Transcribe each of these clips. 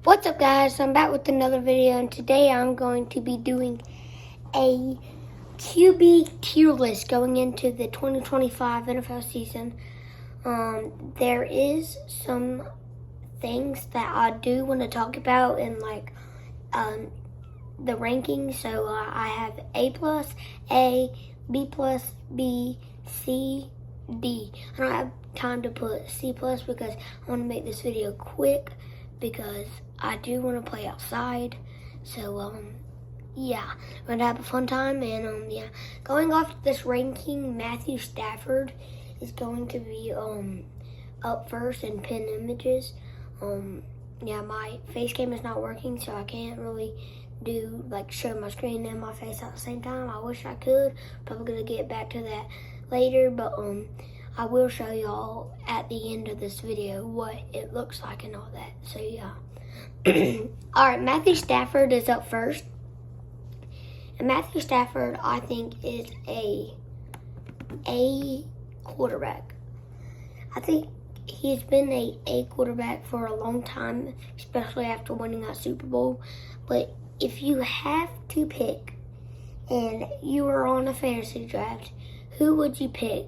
What's up, guys? I'm back with another video, and today I'm going to be doing a QB tier list going into the 2025 NFL season. There is some things that I do want to talk about in the rankings. So I have A+, A, B+, B, C, D. I don't have time to put C+ because I want to make this video quick because I do want to play outside. So yeah, we're gonna have a fun time, and yeah, going off this ranking, Matthew Stafford is going to be up first in pinned images. Yeah, my face cam is not working, so I can't really do show my screen and my face at the same time. I wish I could. Probably gonna get back to that later, but I will show y'all at the end of this video what it looks like and all that. So yeah. Alright, Matthew Stafford is up first. And Matthew Stafford, I think, is a quarterback. I think he's been a quarterback for a long time, especially after winning that Super Bowl. But if you have to pick and you were on a fantasy draft, who would you pick?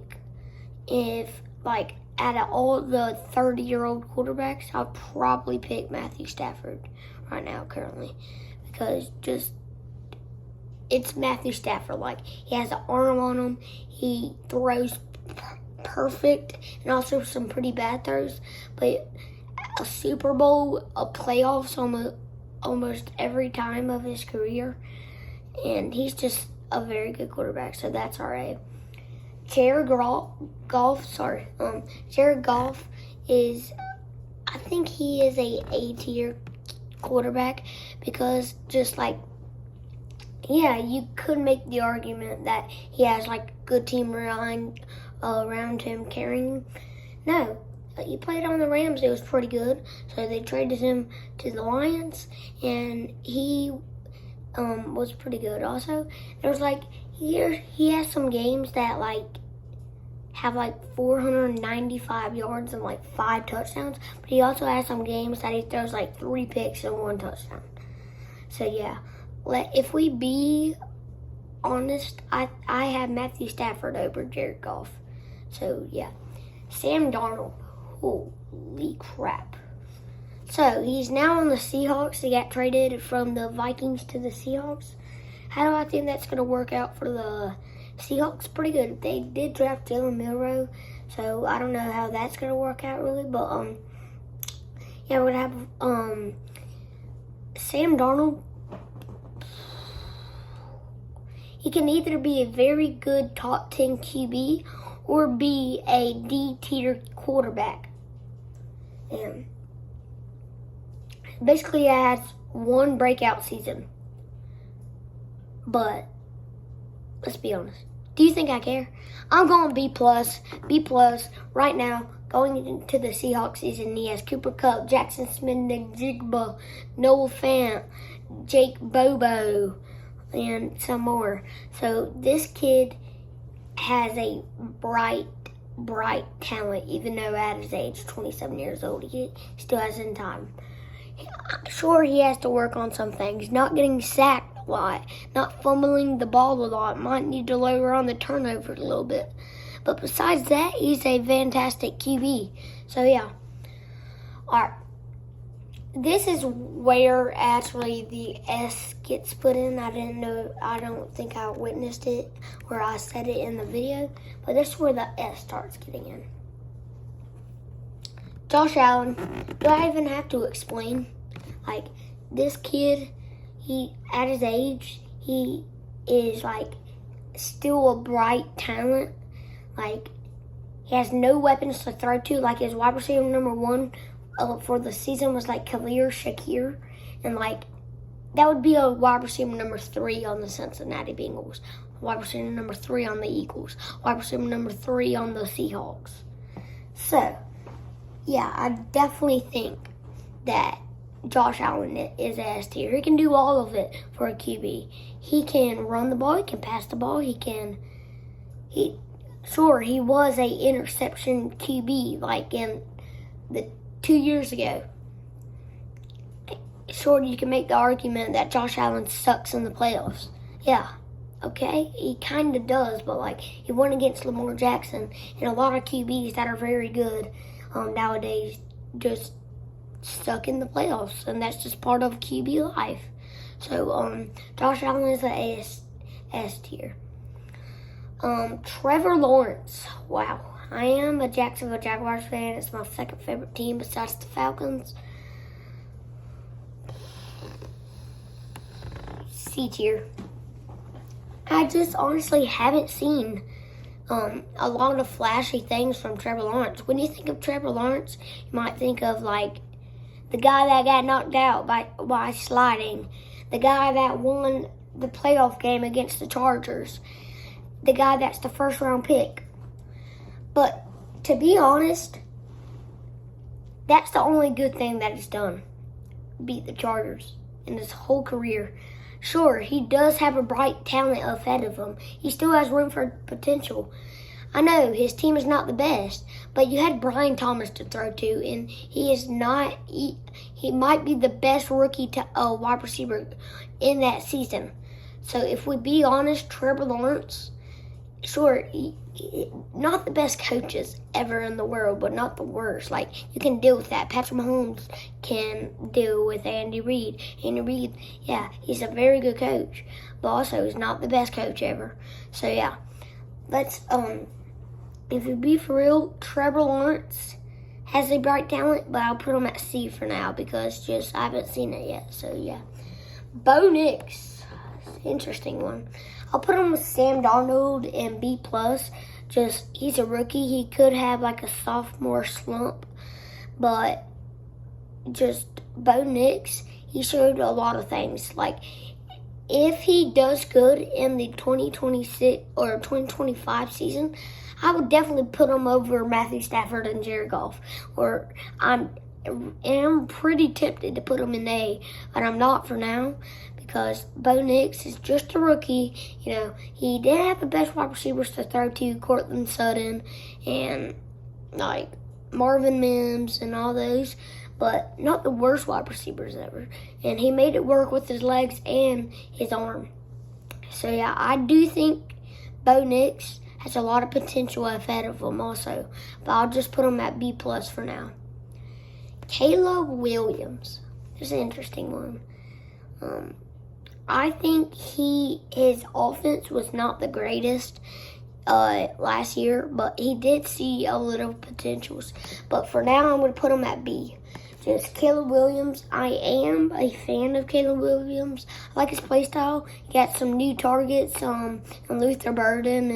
If, out of all the 30-year-old quarterbacks, I'll probably pick Matthew Stafford right now, currently. Because it's Matthew Stafford. He has an arm on him. He throws perfect and also some pretty bad throws. But a Super Bowl, a playoffs almost every time of his career. And he's just a very good quarterback, so that's all right. Jared Goff is, I think he is a tier quarterback because you could make the argument that he has good team around him carrying. No, he played on the Rams. It was pretty good. So they traded him to the Lions, and he was pretty good. Also, there was he has some games that have 495 yards and 5 touchdowns, but he also has some games that he throws 3 picks and 1 touchdown. So yeah, if we be honest, I have Matthew Stafford over Jared Goff. So yeah, Sam Darnold, holy crap. So he's now on the Seahawks. He got traded from the Vikings to the Seahawks. How do I think that's going to work out for the Seahawks? Pretty good. They did draft Jalen Milroe, so I don't know how that's going to work out really. But yeah, we're going to have Sam Darnold. He can either be a very good top 10 QB or be a D-tier quarterback. And basically, he has one breakout season. But let's be honest. Do you think I care? I'm going B+. Right now, going into the Seahawks season, he has Cooper Kupp, Jackson Smith-Njigba, Noah Fant, Jake Bobo, and some more. So this kid has a bright talent, even though at his age, 27 years old, he still has some time. I'm sure he has to work on some things, not getting sacked a lot, not fumbling the ball a lot, might need to lower on the turnovers a little bit. But besides that, he's a fantastic QB. So yeah. Alright. This is where actually the S gets put in. I don't think I witnessed it where I said it in the video, but this is where the S starts getting in. Josh Allen, do I even have to explain? This kid, at his age, he is still a bright talent. He has no weapons to throw to. His wide receiver number 1 for the season was Khalil Shakir, and that would be a wide receiver number 3 on the Cincinnati Bengals, wide receiver number 3 on the Eagles, wide receiver number 3 on the Seahawks. So yeah, I definitely think that Josh Allen is S tier. He can do all of it for a QB. He can run the ball. He can pass the ball. He was a interception QB in the 2 years ago. sure, you can make the argument that Josh Allen sucks in the playoffs. Yeah, okay, he kind of does, but like he won against Lamar Jackson, and a lot of QBs that are very good nowadays just stuck in the playoffs, and that's just part of QB life. So Josh Allen is the S tier. Trevor Lawrence. Wow, I am a Jacksonville Jaguars fan. It's my second favorite team besides the Falcons. C tier. I just honestly haven't seen a lot of flashy things from Trevor Lawrence. When you think of Trevor Lawrence, you might think of like the guy that got knocked out by sliding, the guy that won the playoff game against the Chargers, the guy that's the first round pick. But to be honest, that's the only good thing that he's done. Beat the Chargers in his whole career. Sure, he does have a bright talent ahead of him. He still has room for potential. I know his team is not the best, but you had Brian Thomas to throw to, and he is not. He might be the best rookie wide receiver in that season. So if we be honest, Trevor Lawrence, sure, not the best coaches ever in the world, but not the worst. Like, you can deal with that. Patrick Mahomes can deal with Andy Reid. Andy Reid, yeah, he's a very good coach, but also he's not the best coach ever. So yeah, let's if you be for real, Trevor Lawrence has a bright talent, but I'll put him at C for now because just I haven't seen it yet. So yeah, Bo Nix, interesting one. I'll put him with Sam Darnold and B+. Just, he's a rookie. He could have like a sophomore slump. But just Bo Nix, he showed a lot of things. Like, if he does good in the 2026 or 2025 season, I would definitely put him over Matthew Stafford and Jared Goff. Or I'm pretty tempted to put him in A, but I'm not for now. Because Bo Nix is just a rookie. You know, he did have the best wide receivers to throw to, Cortland Sutton and like Marvin Mims and all those, but not the worst wide receivers ever. And he made it work with his legs and his arm. So yeah, I do think Bo Nix has a lot of potential ahead of him also, but I'll just put him at B+ for now. Caleb Williams. This is an interesting one. I think his offense was not the greatest last year, but he did see a little potentials. But for now, I'm going to put him at B. Just Caleb Williams. I am a fan of Caleb Williams. I like his play style. He got some new targets on Luther Burden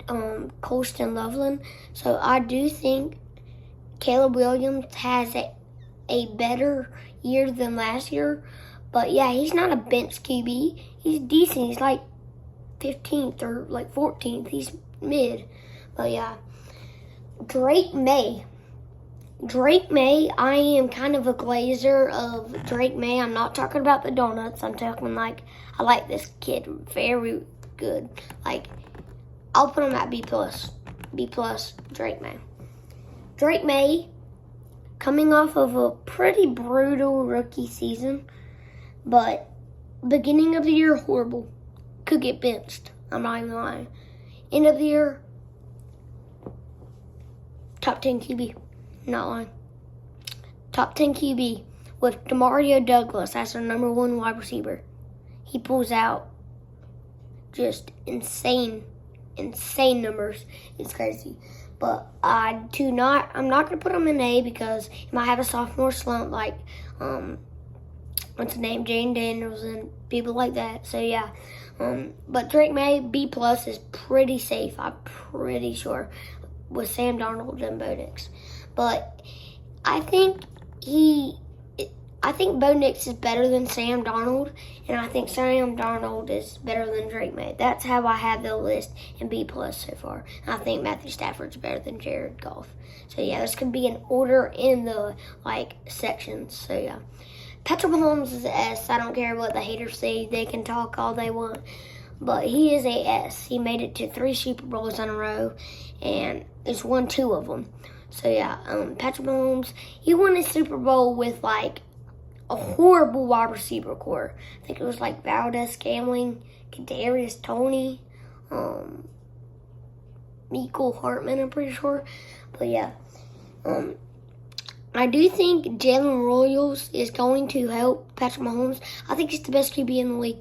and Colston Loveland. So I do think Caleb Williams has a better year than last year. But yeah, he's not a bench QB. He's decent. He's like 15th or like 14th. He's mid. But yeah. Drake May. Drake May, I am kind of a glazer of Drake May. I'm not talking about the donuts. I'm talking like, I like this kid very good. Like, I'll put him at B+. B+, Drake May. Drake May, coming off of a pretty brutal rookie season. But beginning of the year, horrible. Could get benched. I'm not even lying. End of the year, top 10 QB. Not lying. Top 10 QB with Demario Douglas as their number 1 wide receiver. He pulls out just insane numbers. It's crazy. But I'm not going to put him in A because he might have a sophomore slump like what's his name, Jane Daniels and people like that. So yeah, but Drake May B+ is pretty safe. I'm pretty sure with Sam Darnold and Bo Nix. But I think Bo Nix is better than Sam Darnold, and I think Sam Darnold is better than Drake May. That's how I have the list in B+ so far. And I think Matthew Stafford's better than Jared Goff. So yeah, this could be an order in the sections. So yeah. Patrick Mahomes is an S. I don't care what the haters say. They can talk all they want. But he is a S. He made it to 3 Super Bowls in a row. And he's won 2 of them. So, yeah. Patrick Mahomes, he won a Super Bowl with, a horrible wide receiver core. I think it was like Valdez Scantling, Kadarius Toney, Mecole Hardman, I'm pretty sure. But yeah, I do think Jalen Royals is going to help Patrick Mahomes. I think he's the best QB in the league.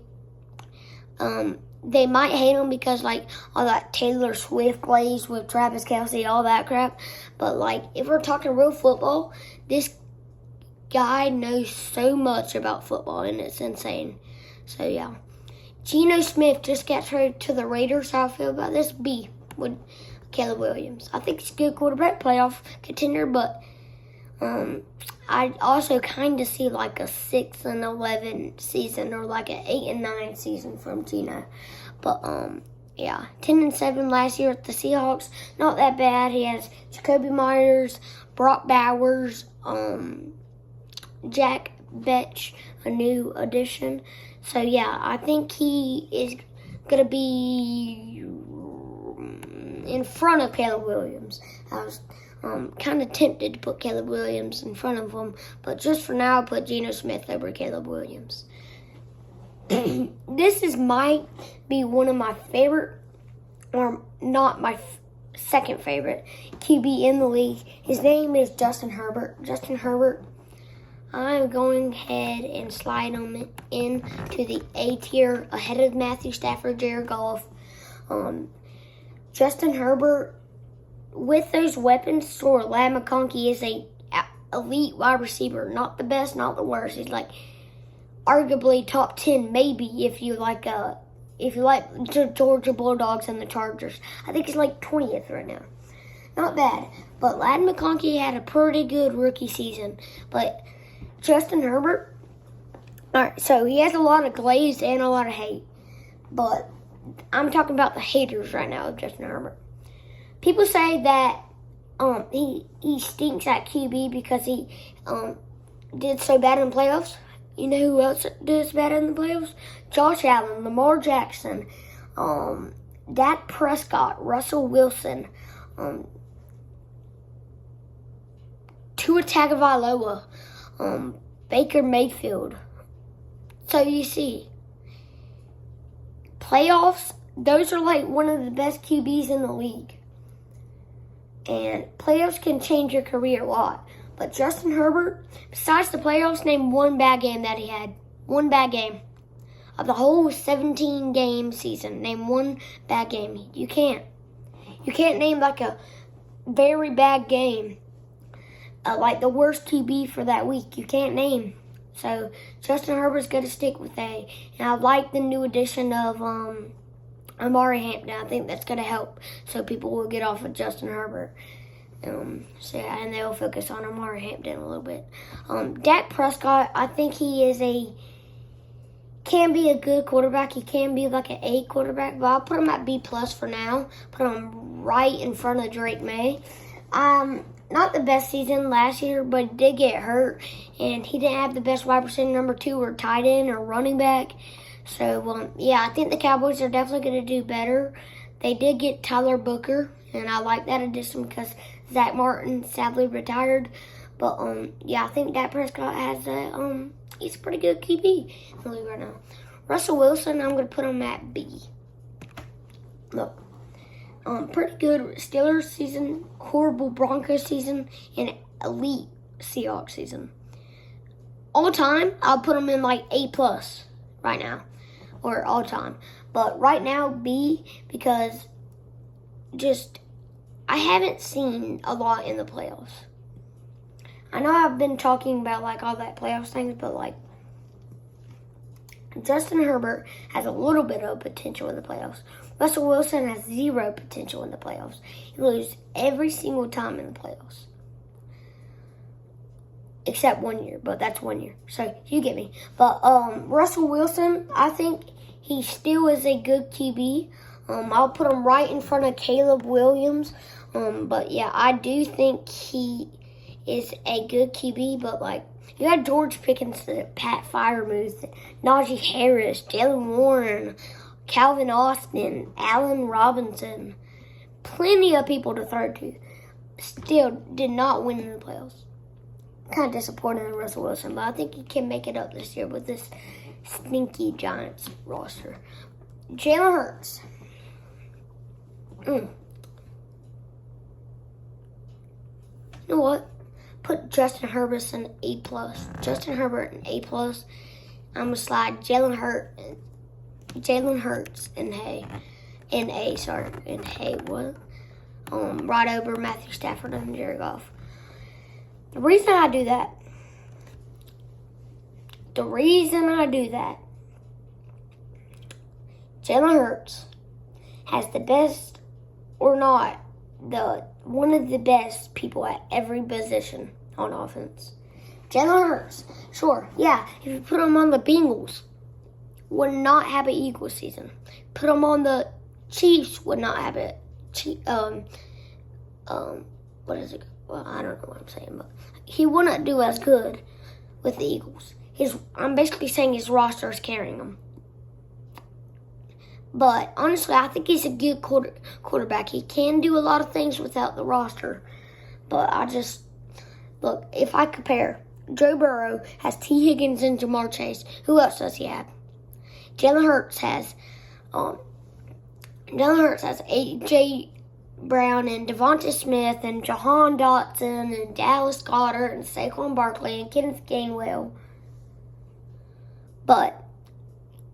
They might hate him because, like, all that Taylor Swift plays with Travis Kelce, all that crap. But, like, if we're talking real football, this guy knows so much about football, and it's insane. So, yeah. Geno Smith just got traded to the Raiders. How I feel about this? B with Caleb Williams. I think he's a good quarterback, playoff contender, but I also kind of see like a 6-11 season or like an 8-9 season from Geno. But yeah, 10-7 last year with the Seahawks. Not that bad. He has Jacoby Myers, Brock Bowers, Jack Betch, a new addition. So yeah, I think he is gonna be in front of Caleb Williams. I was kind of tempted to put Caleb Williams in front of him, but just for now, I'll put Geno Smith over Caleb Williams. This might be one of my favorite, or not my second favorite, QB in the league. His name is Justin Herbert. Justin Herbert, I'm going ahead and slide him into the A tier ahead of Matthew Stafford, Jared Goff. Justin Herbert, with those weapons, so Ladd McConkey is a elite wide receiver. Not the best, not the worst. He's like arguably top 10, maybe if you like the Georgia Bulldogs and the Chargers. I think he's like 20th right now. Not bad. But Ladd McConkey had a pretty good rookie season. But Justin Herbert, alright, so he has a lot of glaze and a lot of hate. But I'm talking about the haters right now of Justin Herbert. People say that he stinks at QB because he did so bad in the playoffs. You know who else does bad in the playoffs? Josh Allen, Lamar Jackson, Dak Prescott, Russell Wilson, Tua Tagovailoa, Baker Mayfield. So you see, playoffs, those are like one of the best QBs in the league. And playoffs can change your career a lot. But Justin Herbert, besides the playoffs, name one bad game that he had. One bad game. Of the whole 17-game season, name one bad game. You can't. You can't name like a very bad game. Like the worst QB for that week. You can't name. So Justin Herbert's going to stick with A. And I like the new addition of Amari Hampton. I think that's going to help. So people will get off of Justin Herbert. So yeah, and they'll focus on Amari Hampton a little bit. Dak Prescott, I think he can be a good quarterback. He can be like an A quarterback, but I'll put him at B+ for now. Put him right in front of Drake May. Not the best season last year, but he did get hurt, and he didn't have the best wide receiver number 2 or tight end or running back. So, yeah, I think the Cowboys are definitely going to do better. They did get Tyler Booker, and I like that addition because Zach Martin sadly retired. But, yeah, I think Dak Prescott has he's a pretty good QB in the league right now. Russell Wilson, I'm going to put him at B. Look. Pretty good Steelers season, horrible Broncos season, and elite Seahawks season. All time, I'll put him in like A+ right now, or all time. But right now, B, because I haven't seen a lot in the playoffs. I know I've been talking about like all that playoffs things, but like Justin Herbert has a little bit of potential in the playoffs. Russell Wilson has zero potential in the playoffs. He loses every single time in the playoffs. Except 1 year, but that's 1 year. So you get me. But Russell Wilson, I think he still is a good QB. I'll put him right in front of Caleb Williams. But yeah, I do think he is a good QB, but like you got George Pickens, Pat Freiermuth, Najee Harris, Jalen Warren, Calvin Austin, Allen Robinson, plenty of people to throw to. Still did not win in the playoffs. kind of disappointed in Russell Wilson, but I think he can make it up this year with this stinky Giants roster. Jalen Hurts. You know what? Put Justin Herbert an A+. Justin Herbert an A+. I'm going to slide Jalen Hurts in right over Matthew Stafford and Jared Goff. The reason I do that, Jalen Hurts has the best, or not, one of the best people at every position on offense. Jalen Hurts, sure, yeah, if you put him on the Bengals, would not have an Eagles season. Put him on the Chiefs, would not have it. What is it? Well, I don't know what I'm saying, but he wouldn't do as good with the Eagles. I'm basically saying his roster is carrying him. But honestly, I think he's a good quarterback. He can do a lot of things without the roster. But look, if I compare, Joe Burrow has T. Higgins and Jamar Chase. Who else does he have? Jalen Hurts has A.J. Brown and Devonta Smith and Jahan Dotson and Dallas Goedert and Saquon Barkley and Kenneth Gainwell. But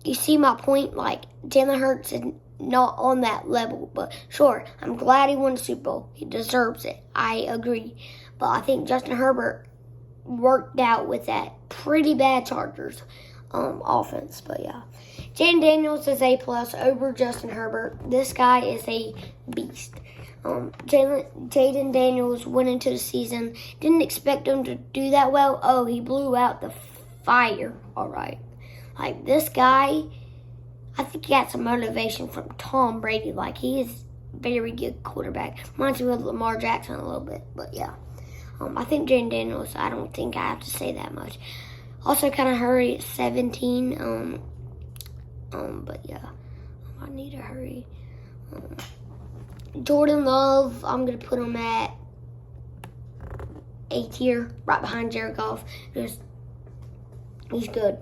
you see my point? Like, Jalen Hurts is not on that level. But sure, I'm glad he won the Super Bowl. He deserves it. I agree. But I think Justin Herbert worked out with that pretty bad Chargers offense. But yeah. Jaden Daniels is A+ over Justin Herbert. This guy is a beast. Jaden Daniels went into the season. Didn't expect him to do that well. Oh, he blew out the fire. All right. Like, this guy, I think he got some motivation from Tom Brady. Like, he is a very good quarterback. Reminds me of Lamar Jackson a little bit. But, yeah. I think Jaden Daniels, I don't think I have to say that much. Also, kind of hurry at 17. But, yeah. I need to hurry. Jordan Love, I'm going to put him at A tier, right behind Jared Goff. He's good.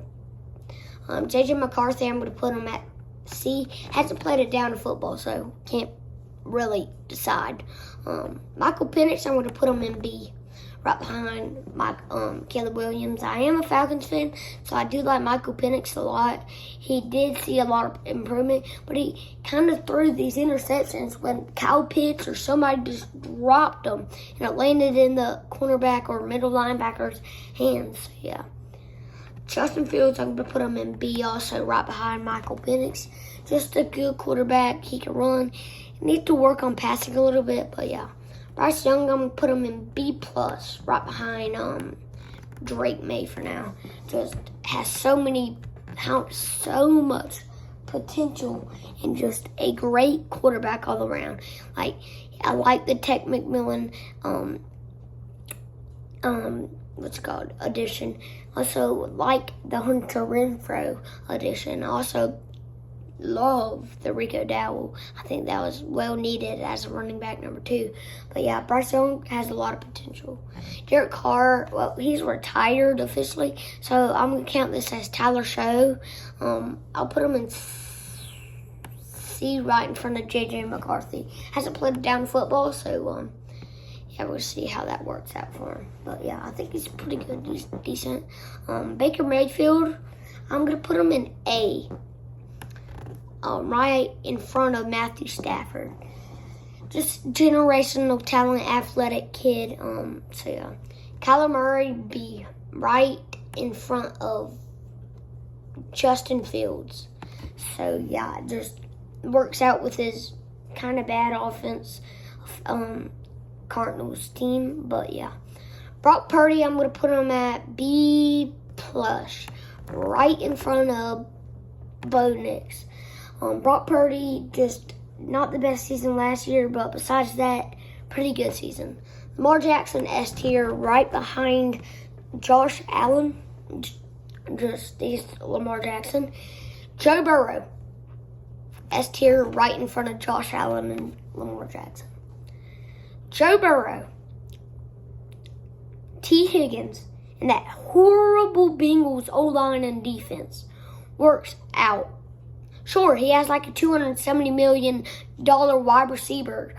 J.J. McCarthy, I'm going to put him at C. Hasn't played it down in football, so can't really decide. Michael Penix, I'm going to put him in B, right behind Caleb Williams. I am a Falcons fan, so I do like Michael Penix a lot. He did see a lot of improvement, but he kind of threw these interceptions when Kyle Pitts or somebody just dropped them, and it landed in the cornerback or middle linebacker's hands. Yeah. Justin Fields, I'm going to put him in B also, right behind Michael Penix. Just a good quarterback. He can run. He needs to work on passing a little bit, but yeah. Bryce Young, I'm going to put him in B+, right behind Drake May for now. Just has so much potential and just a great quarterback all around. Like, I like the Tech McMillan, addition. Also like the Hunter Renfrow addition. Also love the Rico Dowell. I think that was well needed as a running back number 2. But yeah, Bryce Young has a lot of potential. Derek Carr, well, he's retired officially, so I'm going to count this as Tyler Show. I'll put him in C right in front of J.J. McCarthy. Hasn't played down football, so yeah, we'll see how that works out for him. But yeah, I think he's pretty good. He's decent. Baker Mayfield, I'm going to put him in A. Right in front of Matthew Stafford. Just generational talent, athletic kid. So yeah. Kyler Murray, B. Right in front of Justin Fields. So yeah, it just works out with his kind of bad offense. Cardinals team, but yeah. Brock Purdy, I'm going to put him at B+, right in front of Bo Nix. Brock Purdy, just not the best season last year, but besides that, pretty good season. Lamar Jackson, S tier, right behind Josh Allen. He's Lamar Jackson. Joe Burrow, S tier, right in front of Josh Allen and Lamar Jackson. Joe Burrow, T. Higgins and that horrible Bengals O-line and defense works out. Sure, he has like a $270 million wide receiver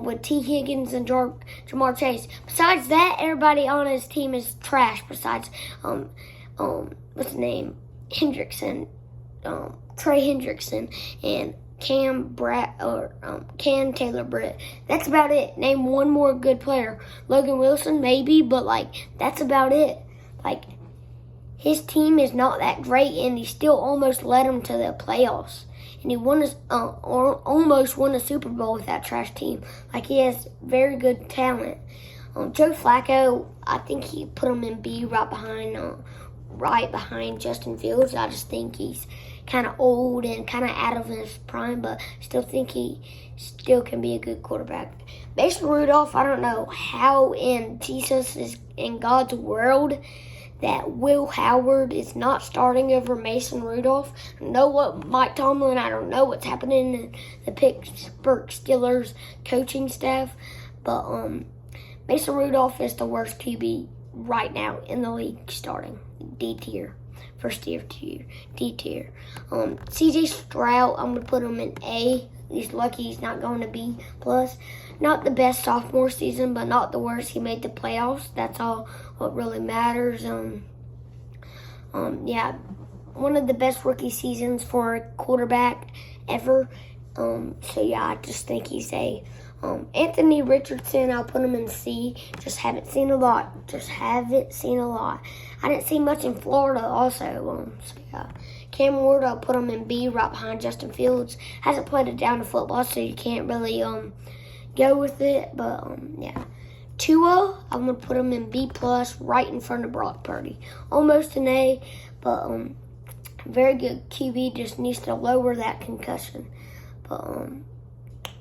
with T. Higgins and Jamar Chase. Besides that, everybody on his team is trash. Besides, what's his name? Hendrickson, Trey Hendrickson, and Cam Taylor Britt. That's about it. Name one more good player. Logan Wilson, maybe, but like that's about it. Like his team is not that great, and he still almost led them to the playoffs. And he almost won a Super Bowl with that trash team. Like he has very good talent. Joe Flacco, I think he put him in B right behind Justin Fields. I just think he's kind of old and kind of out of his prime, but still think he still can be a good quarterback. Mason Rudolph, I don't know how in Jesus is in God's world that Will Howard is not starting over Mason Rudolph. I know what Mike Tomlin, I don't know what's happening in the Pittsburgh Steelers coaching staff, but Mason Rudolph is the worst QB right now in the league starting. D tier. First tier, D tier. CJ Stroud, I'm going to put him in A. He's lucky he's not going to B+. Not the best sophomore season, but not the worst. He made the playoffs. That's all what really matters. Yeah, one of the best rookie seasons for a quarterback ever. So yeah, I just think he's A. Anthony Richardson, I'll put him in C. Just haven't seen a lot. I didn't see much in Florida also. So yeah. Cam Ward, I'll put him in B right behind Justin Fields. Hasn't played it down to football, so you can't really go with it. But yeah. Tua, I'm going to put him in B+, right in front of Brock Purdy. Almost an A, but very good QB, just needs to lower that concussion. But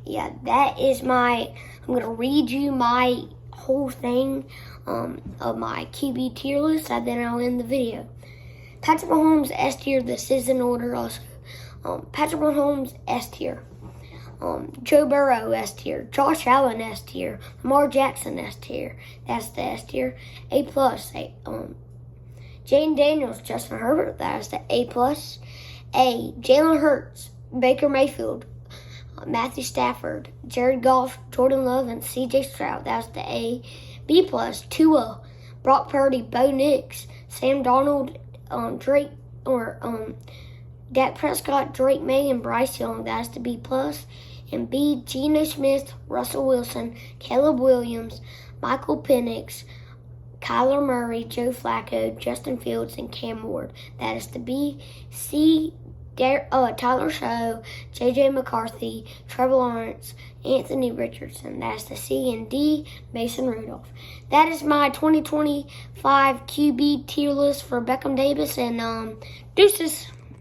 yeah, that is I'm going to read you my whole thing of my QB tier list, and then I'll end the video. Patrick Mahomes, S tier. This is in order also. Patrick Mahomes, S tier. Joe Burrow, S tier. Josh Allen, S tier. Lamar Jackson, S tier. That's the S tier. A+. Jaden Daniels, Justin Herbert, that's the A+. A. Jalen Hurts, Baker Mayfield, Matthew Stafford, Jared Goff, Jordan Love, and CJ Stroud. That's the A. B+. Tua, Brock Purdy, Bo Nix, Sam Darnold, Drake, Dak Prescott, Drake May, and Bryce Young. That's the B+. And B, Geno Smith, Russell Wilson, Caleb Williams, Michael Penix, Kyler Murray, Joe Flacco, Justin Fields, and Cam Ward. That is the B. C, Tyler Show, J.J. McCarthy, Trevor Lawrence, Anthony Richardson. That's the C. And D, Mason Rudolph. That is my 2025 QB tier list for Beckham Davis, and deuces.